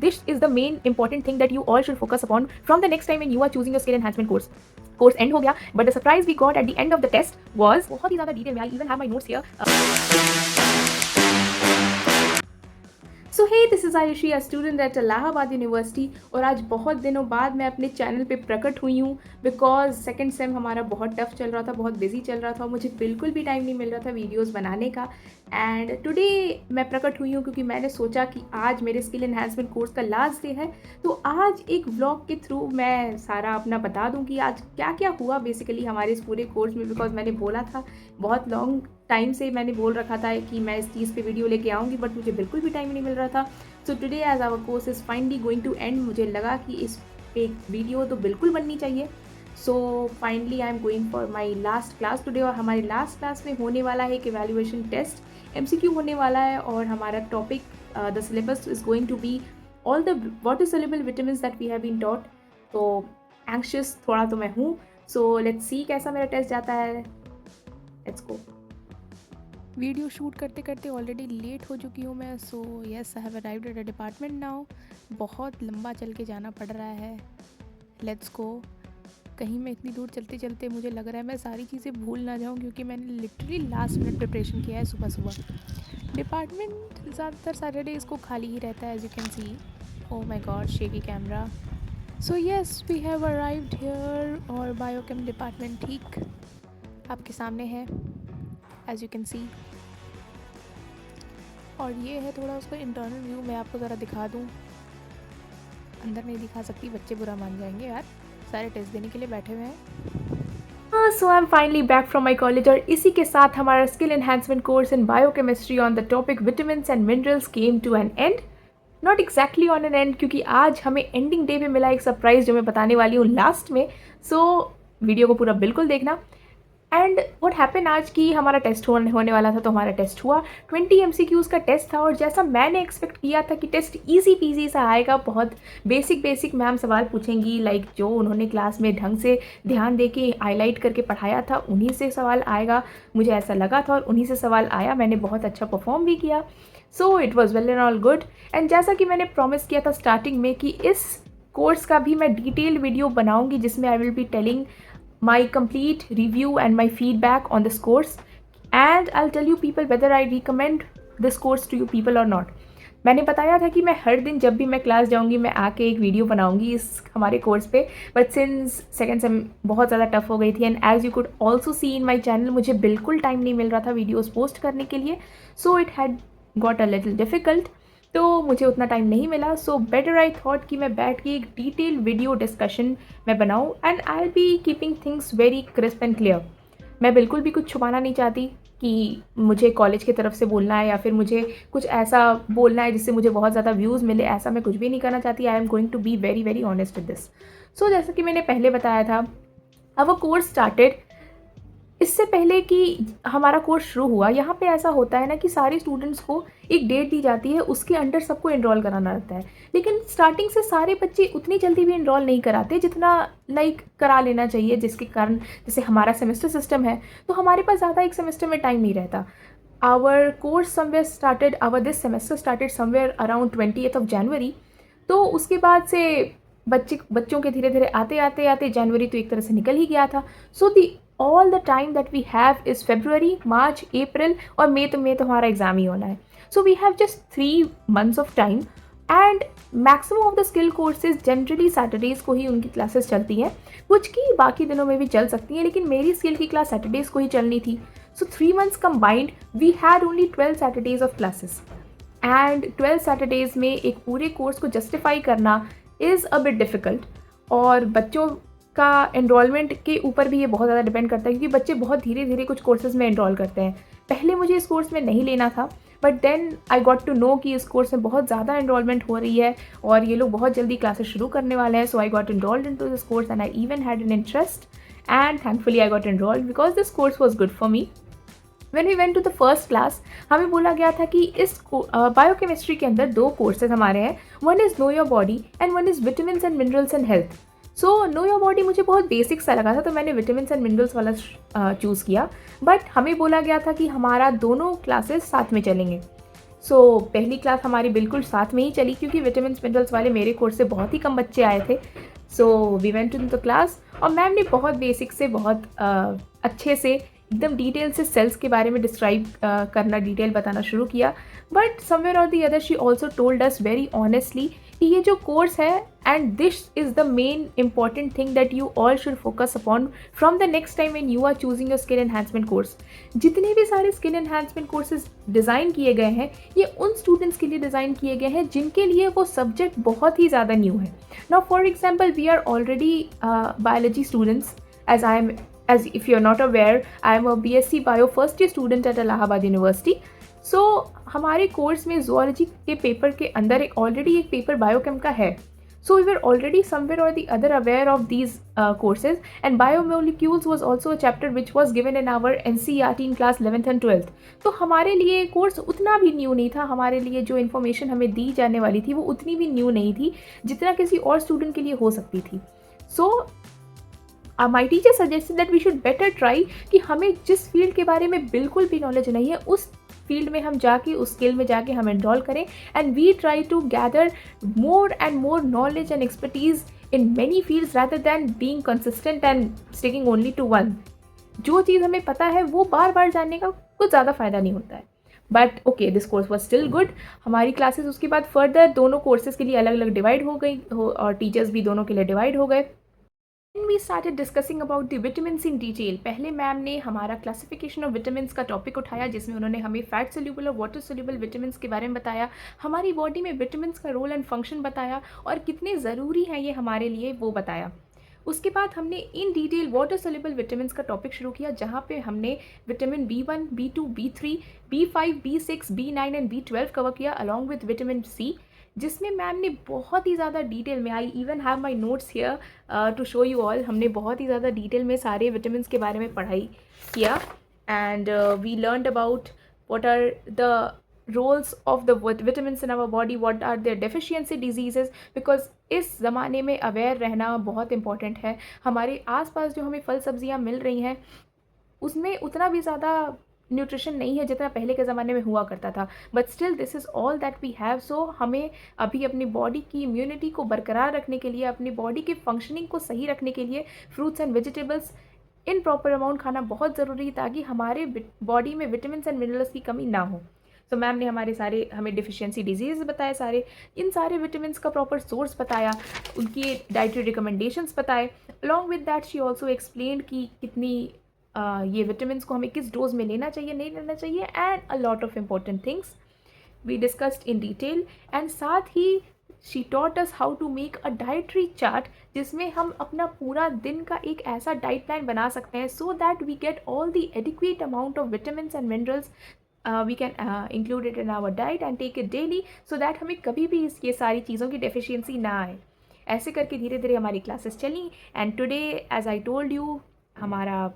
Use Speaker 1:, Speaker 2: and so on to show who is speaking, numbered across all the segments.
Speaker 1: this is the main important thing that you all should focus upon from the next time when you are choosing your skill enhancement course. Course end हो गया, but the surprise we got at the end of the test was बहुत ही ज़्यादा detail में। I even have my notes here. So hey, this is Ayushi, a student at Allahabad university. और आज बहुत दिनों बाद मैं अपने चैनल पे प्रकट हुई हूँ बिकॉज सेकंड सेम हमारा बहुत टफ चल रहा था, बहुत बिजी चल रहा था, मुझे बिल्कुल भी टाइम नहीं मिल रहा था वीडियोस बनाने का। एंड टुडे मैं प्रकट हुई हूँ क्योंकि मैंने सोचा कि आज मेरे स्किल एनहांसमेंट कोर्स का लास्ट डे है, तो आज एक व्लॉग के थ्रू मैं सारा अपना बता दूँ कि आज क्या क्या हुआ बेसिकली हमारे इस पूरे कोर्स में। बिकॉज मैंने बोला था, बहुत लॉन्ग टाइम से मैंने बोल रखा था कि मैं इस चीज़ पे वीडियो लेके आऊँगी, बट मुझे बिल्कुल भी टाइम नहीं मिल रहा था। So today as our course is finally going to end, मुझे लगा कि इस पे वीडियो तो बिल्कुल बननी चाहिए। So finally I am going for my last class today. और हमारे लास्ट क्लास में होने वाला है एक इवैल्यूएशन टेस्ट, MCQ होने वाला है। और हमारा topic the syllabus is going to be all the water soluble vitamins that we have been taught. तो एंग्शियस थोड़ा तो मैं हूँ, सो लेट्स सी कैसा मेरा टेस्ट जाता है। Let's go. वीडियो शूट करते करते ऑलरेडी लेट हो चुकी हूँ मैं। So yes, I have arrived at a department now. बहुत लंबा चल के जाना पड़ रहा है। Let's go. कहीं मैं इतनी दूर चलते चलते मुझे लग रहा है मैं सारी चीज़ें भूल ना जाऊँ, क्योंकि मैंने लिटरली लास्ट मिनट प्रिपरेशन किया है सुबह सुबह। डिपार्टमेंट ज़्यादातर सैटरडेज़ को खाली ही रहता है, as you can see. Oh my god, shaky camera. So yes, we have arrived here. और बायोकेम डिपार्टमेंट ठीक आपके सामने है, एज यू कैन सी। और ये है थोड़ा उसका इंटरनल व्यू, मैं आपको ज़रा दिखा दूँ। अंदर नहीं दिखा सकती, बच्चे बुरा मान जाएंगे यार, सारे टेस्ट देने के लिए बैठे हुए हैं। So I am finally back from my college, और इसी के साथ हमारा skill enhancement course in biochemistry on the topic vitamins and minerals came to an end. Not exactly on an end, क्योंकि आज हमें एंडिंग डे पे मिला एक सरप्राइज जो मैं बताने वाली हूँ लास्ट में। सो वीडियो को पूरा बिल्कुल देखना। एंड व्हाट हैपन, आज की हमारा टेस्ट होने वाला था, तो हमारा टेस्ट हुआ। 20 MCQs का टेस्ट था, और जैसा मैंने एक्सपेक्ट किया था कि टेस्ट इजी पीजी सा आएगा, बहुत बेसिक मैम सवाल पूछेंगी, लाइक जो उन्होंने क्लास में ढंग से ध्यान दे के हाईलाइट करके पढ़ाया था उन्हीं से सवाल आएगा, मुझे ऐसा लगा था, और उन्हीं से सवाल आया। मैंने बहुत अच्छा परफॉर्म भी किया। So it was well and all good. And जैसा कि मैंने प्रॉमिस किया था स्टार्टिंग में कि इस कोर्स का भी मैं डिटेल वीडियो बनाऊँगी, जिसमें आई will be telling my complete review and my feedback on this course, and I'll tell you people whether I recommend this course to you people or not. मैंने बताया था कि मैं हर दिन जब भी मैं क्लास जाऊंगी मैं आके एक वीडियो बनाऊंगी इस हमारे कोर्स पे, बट सिंस सेकेंड सेम बहुत ज़्यादा टफ हो गई थी, and as you could also see in my channel, मुझे बिल्कुल टाइम नहीं मिल रहा था वीडियोज़ पोस्ट करने के लिए। So it had got a little difficult, तो मुझे उतना टाइम नहीं मिला। सो बेटर आई थॉट कि मैं बैठ के एक डिटेल वीडियो डिस्कशन मैं बनाऊँ, and I will B keeping things very crisp and clear. मैं बिल्कुल भी कुछ छुपाना नहीं चाहती कि मुझे कॉलेज की तरफ से बोलना है या फिर मुझे कुछ ऐसा बोलना है जिससे मुझे बहुत ज़्यादा व्यूज़ मिले, ऐसा मैं कुछ भी नहीं करना चाहती। I am going to be very very honest with this. So जैसा कि मैंने पहले बताया था, अब वो कोर्स स्टार्टेड। इससे पहले कि हमारा कोर्स शुरू हुआ, यहाँ पे ऐसा होता है ना कि सारे स्टूडेंट्स को एक डेट दी जाती है, उसके अंडर सबको एनरोल कराना रहता है। लेकिन स्टार्टिंग से सारे बच्चे उतनी जल्दी भी एनरोल नहीं कराते जितना लाइक करा लेना चाहिए, जिसके कारण जैसे हमारा सेमेस्टर सिस्टम है, तो हमारे पास ज़्यादा एक सेमेस्टर में टाइम नहीं रहता। Our course somewhere started, our this semester started somewhere around 20th of January। तो उसके बाद से बच्चों के धीरे धीरे आते जनवरी तो एक तरह से निकल ही गया था। So the all the time that we have is February, March, April और मई तो हमारा एग्ज़ाम ही होना है। So we have just 3 months of time, and maximum of the skill courses generally Saturdays को ही उनकी क्लासेस चलती हैं, कुछ की बाकी दिनों में भी चल सकती हैं, लेकिन मेरी स्किल की क्लास सैटरडेज़ को ही चलनी थी। So 3 months combined we had only 12 Saturdays of classes, and 12 Saturdays में एक पूरे कोर्स को जस्टिफाई करना इज़ अ बिट डिफ़िकल्ट। और बच्चों का एनरोलमेंट के ऊपर भी ये बहुत ज़्यादा डिपेंड करता है, क्योंकि बच्चे बहुत धीरे धीरे कुछ कोर्सेज़ में एनरोल करते हैं। पहले मुझे इस कोर्स में नहीं लेना था, but then I got to know कि इस कोर्स में बहुत ज़्यादा एनरोलमेंट हो रही है और ये लोग बहुत जल्दी क्लासेस शुरू करने वाले हैं। So I got enrolled into this course, and I even had an interest, and thankfully I got enrolled because this course was good for me. When we went to the first class, हमें बोला गया था कि इस biochemistry के अंदर 2 courses हमारे हैं, one is know your body and one is vitamins and minerals and health. So know your body मुझे बहुत बेसिक सा लगा था, तो मैंने विटामिन्स एंड मिनरल्स वाला चूज़ किया, बट हमें बोला गया था कि हमारा दोनों क्लासेस साथ में चलेंगे। सो पहली क्लास हमारी बिल्कुल साथ में ही चली क्योंकि विटामिन्स मिनरल्स वाले मेरे कोर्स से बहुत ही कम बच्चे आए थे। So we went in the class और मैम ने बहुत बेसिक से बहुत अच्छे से एकदम डिटेल से सेल्स के बारे में डिस्क्राइब करना, डिटेल बताना शुरू किया। बट समवेयर और the other she also told us very honestly कि ये जो कोर्स है and this is the main important thing that you all should focus upon from the next time when you are choosing a skill enhancement course. जितने भी सारे skill enhancement courses design किए गए हैं ये उन स्टूडेंट्स के लिए डिज़ाइन किए गए हैं जिनके लिए वो सब्जेक्ट बहुत ही ज़्यादा न्यू है। Now for example we are already biology students, as if you're not aware, I am a BSc Bio first year student at Allahabad University. So हमारे कोर्स में zoology के पेपर के अंदर एक ऑलरेडी एक पेपर बायोकेम का है. So we were already somewhere or the other aware of these courses, and biomolecules was also a chapter which was given in our NCERT in class 11th and 12th. तो हमारे लिए course उतना भी new नहीं था, हमारे लिए जो इन्फॉर्मेशन हमें दी जाने वाली थी वो उतनी भी न्यू नहीं थी जितना किसी और स्टूडेंट के लिए हो सकती थी. So my teacher suggested that we should better try कि हमें जिस फील्ड के बारे में बिल्कुल भी नॉलेज नहीं है उस फील्ड में हम जाके उस स्किल में जाके हम एनरोल करें and we try to gather more and more knowledge and expertise in many fields rather than being consistent and sticking only to one. जो चीज़ हमें पता है वो बार बार जानने का कुछ ज़्यादा फ़ायदा नहीं होता है. But okay, this course was still good. हमारी क्लासेस उसके बाद फर्दर दोनों कोर्सेज़ के लिए अलग अलग डिवाइड हो गई और टीचर्स भी दोनों के लिए डिवाइड हो गए. When we started discussing about the vitamins in detail, पहले मैम ने हमारा क्लासिफिकेशन ऑफ विटामिन्स का टॉपिक उठाया जिसमें उन्होंने हमें फैट सोल्यूबल और वाटर सोल्यूबल विटामिन्स के बारे में बताया, हमारी बॉडी में विटामिन्स का रोल एंड फंक्शन बताया और कितने ज़रूरी हैं ये हमारे लिए वो बताया. उसके बाद हमने in detail water soluble vitamins का टॉपिक शुरू किया जहाँ पे हमने vitamin B1, B2, B3, B5, B6, B9 and B12 cover किया अलॉन्ग विद विटामिन C, जिसमें मैम ने बहुत ही ज़्यादा डिटेल में, I even have my notes here to show you all, हमने बहुत ही ज़्यादा डिटेल में सारे विटामिन्स के बारे में पढ़ाई किया. And we learned about what are the roles of the vitamins in our body, what are their deficiency diseases, because इस ज़माने में अवेयर रहना बहुत इंपॉर्टेंट है. हमारे आसपास जो हमें फल सब्जियां मिल रही हैं उसमें उतना भी ज़्यादा न्यूट्रिशन नहीं है जितना पहले के ज़माने में हुआ करता था, but still this is all that we have. So हमें अभी अपनी बॉडी की इम्यूनिटी को बरकरार रखने के लिए, अपनी बॉडी की फंक्शनिंग को सही रखने के लिए fruits and vegetables in proper amount खाना बहुत ज़रूरी है ताकि हमारे बॉडी में विटामिन्स एंड मिनरल्स की कमी ना हो. तो मैम ने हमें डिफिशियंसी डिजीज़ बताए, सारे इन सारे विटामिन्स का प्रॉपर सोर्स बताया, उनकी डाइटरी रिकमेंडेशंस बताए. Along with that she also explain कि कितनी ये विटामिन्स को हमें किस डोज में लेना चाहिए, नहीं लेना चाहिए, and a lot of important things we discussed in detail. And साथ ही she taught us how to make a dietary chart जिसमें हम अपना पूरा दिन का एक ऐसा डाइट प्लान बना सकते हैं so that we get all the adequate amount of vitamins and minerals. We can include it in our diet and take it daily so that हमें कभी भी ये सारी चीज़ों की डेफिशिएंसी ना आए. ऐसे करके धीरे धीरे हमारी क्लासेस चली and today as I told you हमारा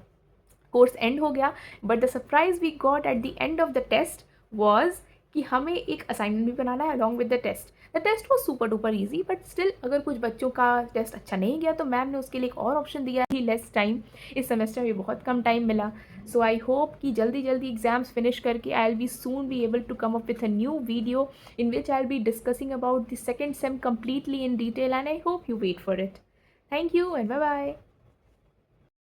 Speaker 1: कोर्स एंड हो गया. But the surprise we got at the end of the test was कि हमें एक असाइनमेंट भी बनाना है along with the test. The test was super duper easy, but still अगर कुछ बच्चों का टेस्ट अच्छा नहीं गया तो मैम ने उसके लिए एक और ऑप्शन दिया ही, लेस टाइम. इस सेमेस्टर में बहुत कम टाइम मिला. सो आई होप कि जल्दी जल्दी एग्जाम्स फिनिश करके I will be soon be able to come up with a new video in which I will be discussing about the second sem completely in detail, and I hope you wait for it. Thank you and bye bye.